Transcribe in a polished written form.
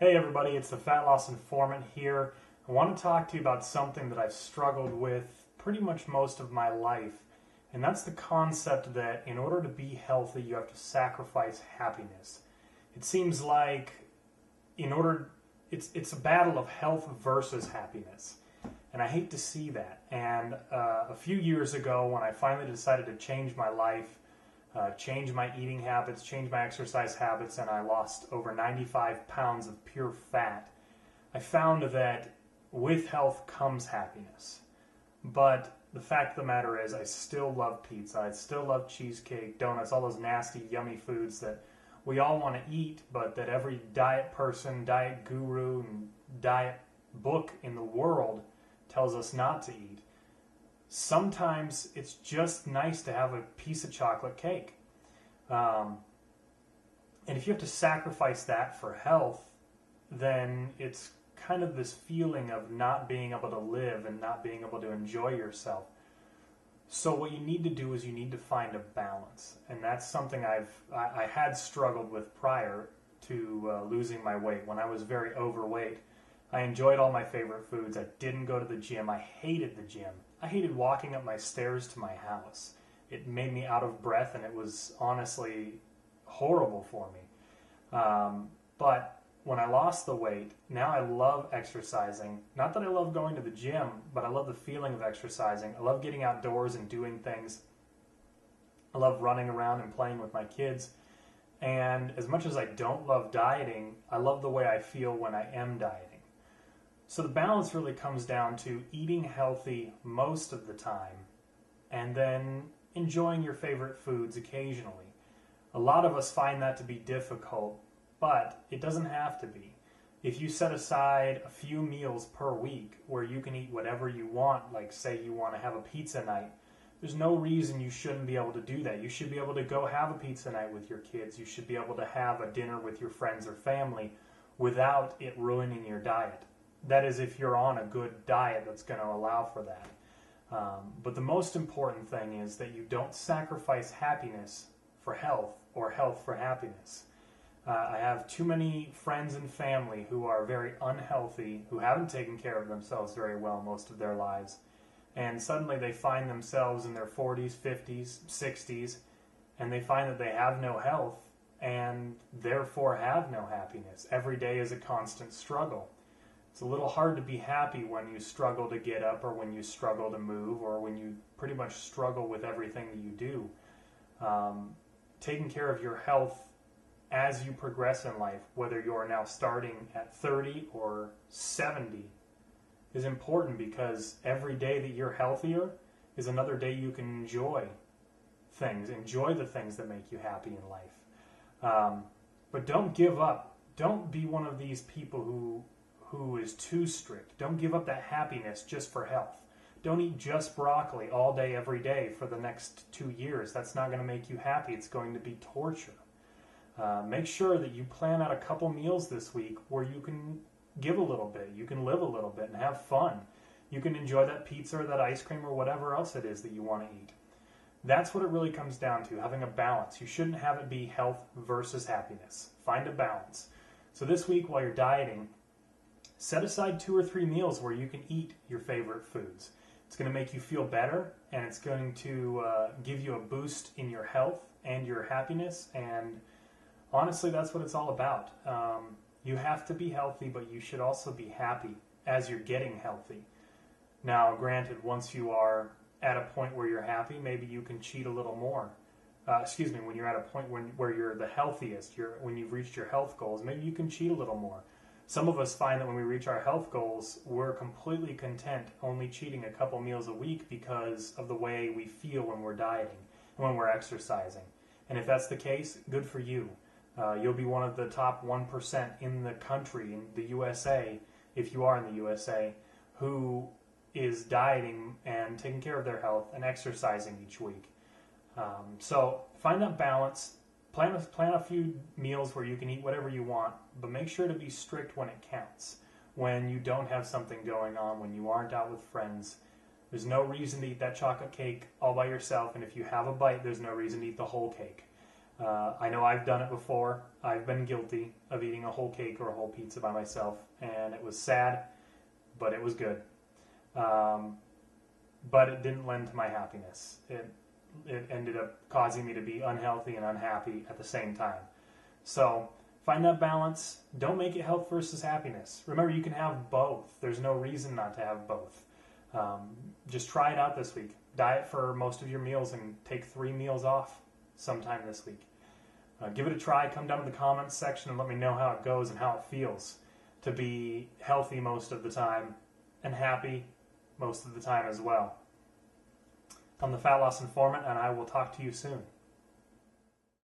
Hey everybody, it's the Fat Loss Informant here. I want to talk to you about something that I've struggled with pretty much most of my life, and that's the concept that in order to be healthy, you have to sacrifice happiness. It seems like it's a battle of health versus happiness, and I hate to see that. And a few years ago, when I finally decided to change my life, change my eating habits, change my exercise habits, and I lost over 95 pounds of pure fat, I found that with health comes happiness. But the fact of the matter is, I still love pizza, I still love cheesecake, donuts, all those nasty, yummy foods that we all want to eat, but that every diet person, diet guru, and diet book in the world tells us not to eat. Sometimes it's just nice to have a piece of chocolate cake. And if you have to sacrifice that for health, then it's kind of this feeling of not being able to live and not being able to enjoy yourself. So what you need to do is you need to find a balance. And that's something I had struggled with prior to losing my weight. When I was very overweight, I enjoyed all my favorite foods. I didn't go to the gym. I hated the gym. I hated walking up my stairs to my house. It made me out of breath, and it was honestly horrible for me. But when I lost the weight, now I love exercising. Not that I love going to the gym, but I love the feeling of exercising. I love getting outdoors and doing things. I love running around and playing with my kids. And as much as I don't love dieting, I love the way I feel when I am dieting. So the balance really comes down to eating healthy most of the time and then enjoying your favorite foods occasionally. A lot of us find that to be difficult, but it doesn't have to be. If you set aside a few meals per week where you can eat whatever you want, like say you want to have a pizza night, there's no reason you shouldn't be able to do that. You should be able to go have a pizza night with your kids. You should be able to have a dinner with your friends or family without it ruining your diet. That is, if you're on a good diet that's going to allow for that. But the most important thing is that you don't sacrifice happiness for health or health for happiness. I have too many friends and family who are very unhealthy, who haven't taken care of themselves very well most of their lives, and suddenly they find themselves in their 40s, 50s, 60s, and they find that they have no health and therefore have no happiness. Every day is a constant struggle. It's a little hard to be happy when you struggle to get up or when you struggle to move or when you pretty much struggle with everything that you do. Taking care of your health as you progress in life, whether you're now starting at 30 or 70, is important because every day that you're healthier is another day you can enjoy the things that make you happy in life. But don't give up. Don't be one of these people who is too strict. Don't give up that happiness just for health. Don't eat just broccoli all day, every day for the next 2 years. That's not going to make you happy. It's going to be torture. Make sure that you plan out a couple meals this week where you can give a little bit, you can live a little bit and have fun. You can enjoy that pizza or that ice cream or whatever else it is that you want to eat. That's what it really comes down to, having a balance. You shouldn't have it be health versus happiness. Find a balance. So this week while you're dieting, set aside 2 or 3 meals where you can eat your favorite foods. It's going to make you feel better, and it's going to give you a boost in your health and your happiness, and honestly, that's what it's all about. You have to be healthy, but you should also be happy as you're getting healthy. Now, granted, once you are at a point where you're happy, maybe you can cheat a little more. When you're at a point where you're the healthiest, when you've reached your health goals, maybe you can cheat a little more. Some of us find that when we reach our health goals, we're completely content only cheating a couple meals a week because of the way we feel when we're dieting and when we're exercising. And if that's the case, good for you. You'll be one of the top 1% in the country, in the USA, if you are in the USA, who is dieting and taking care of their health and exercising each week. So find that balance. Plan a few meals where you can eat whatever you want, but make sure to be strict when it counts. When you don't have something going on, when you aren't out with friends, there's no reason to eat that chocolate cake all by yourself, and if you have a bite, there's no reason to eat the whole cake. I know I've done it before. I've been guilty of eating a whole cake or a whole pizza by myself, and it was sad, but it was good. But it didn't lend to my happiness. It ended up causing me to be unhealthy and unhappy at the same time. So find that balance. Don't make it health versus happiness. Remember, you can have both. There's no reason not to have both. Just try it out this week. Diet for most of your meals and take 3 meals off sometime this week. Give it a try. Come down to the comments section and let me know how it goes and how it feels to be healthy most of the time and happy most of the time as well. I'm the Fat Loss Informant, and I will talk to you soon.